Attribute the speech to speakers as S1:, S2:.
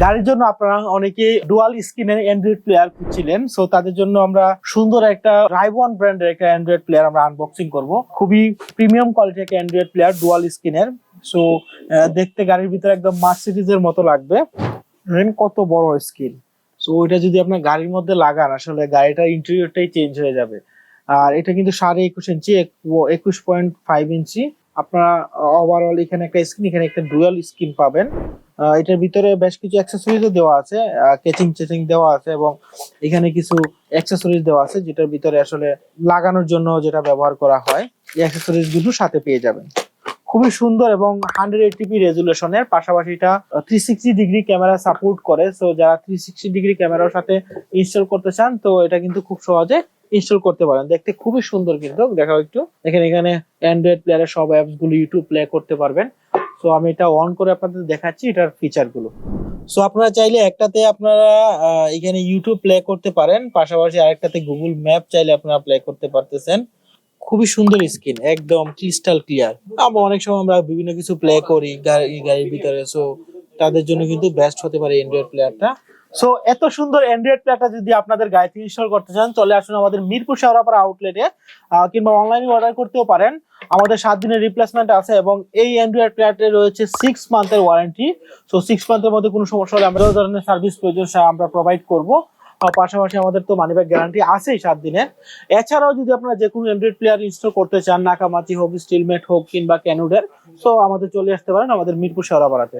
S1: গাড়ির জন্য আপনারা অনেকে ডুয়াল স্ক্রিনের অ্যান্ড্রয়েড প্লেয়ার খুঁজছিলেন, সো তাদের জন্য আমরা সুন্দর একটা রাইবন ব্র্যান্ডের একটা অ্যান্ড্রয়েড প্লেয়ার আমরা আনবক্সিং করব। খুবই প্রিমিয়াম কোয়ালিটির একটা অ্যান্ড্রয়েড প্লেয়ার ডুয়াল স্ক্রিনের। সো দেখতে গাড়ির ভিতরে একদম মার্সিডিজের মতো লাগবে। কত বড় স্ক্রিন! সো ওইটা যদি আপনার গাড়ির মধ্যে লাগান, আসলে গাড়িটার ইন্টেরিয়রটাই চেঞ্জ হয়ে যাবে। আর এটা কিন্তু 21.5 ইঞ্চি, 21.5 ইঞ্চি। আপনারা ওভারঅল এখানে একটা স্ক্রিন, এখানে একটা ডুয়াল স্ক্রিন পাবেন। এটার ভিতরে বেশ কিছু অ্যাক্সেসরিজও দেওয়া আছে, কেচিং দেওয়া আছে, এবং এখানে কিছু অ্যাক্সেসরিজ দেওয়া আছে যেটার ভিতরে আসলে লাগানোর জন্য যেটা ব্যবহার করা হয়, এই অ্যাক্সেসরিজ গুলো সাথে পেয়ে যাবেন। খুবই সুন্দর এবং 180p রেজুলেশনের, পাশাপাশি এটা 360 ডিগ্রি ক্যামেরা সাপোর্ট করে। সো যারা 360 ডিগ্রি ক্যামেরার সাথে ইনস্টল করতে চান, তো এটা কিন্তু খুব সহজে ইনস্টল করতে পারেন। দেখতে খুবই সুন্দর, কিন্তু দেখাও একটু। এখানে অ্যান্ড্রয়েড প্লেয়ারের সব অ্যাপস গুলো ইউটিউব প্লে করতে পারবেন। সো আমি এটা অন করে আপনাদের দেখাচ্ছি এটার ফিচার গুলো। সো আপনারা চাইলে একটাতে আপনারা এখানে ইউটিউব প্লে করতে পারেন, পাশাপাশি আরেকটাতে গুগল ম্যাপ চাইলে আপনারা প্লে করতে পারতেছেন। খুবই সুন্দর স্ক্রিন, একদম ক্রিস্টাল ক্লিয়ার। আমরা অনেক সময় আমরা বিভিন্ন কিছু প্লে করি গাড়ির ভিতরে, সো তাদের জন্য কিন্তু বেস্ট হতে পারে অ্যান্ড্রয়েড প্লেয়ারটা। সো এত সুন্দর অ্যান্ড্রয়েড প্লেয়ারটা যদি আপনাদের গাড়িতে ইনস্টল করতে চান, চলে আসুন আমাদের মিরপুর শেওড়াপাড়া আউটলেটে, কিংবা অনলাইনে অর্ডার করতেও পারেন। আমাদের 7 দিনের রিপ্লেসমেন্ট আছে, এবং এই অ্যান্ড্রয়েড প্লেয়ারতে রয়েছে 6 মান্থের ওয়ারেন্টি। সো 6 মান্থের মধ্যে কোনো সমস্যা হলে আমরা ধরনের সার্ভিস প্রয়োজন আমরা প্রোভাইড করবো। পাশাপাশি আমাদের তো মানি ব্যাক গ্যারান্টি আছেই 7 দিনের। এছাড়াও যদি আপনারা যে কোনো অ্যান্ড্রয়েড প্লেয়ার ইনস্টল করতে চান, নাকামাচি হোক, স্টিলমেট হোক, কিংবা ক্যানুডের, সো আমাদের চলে আসতে পারেন আমাদের মিরপুর শেওড়াপাড়াতে।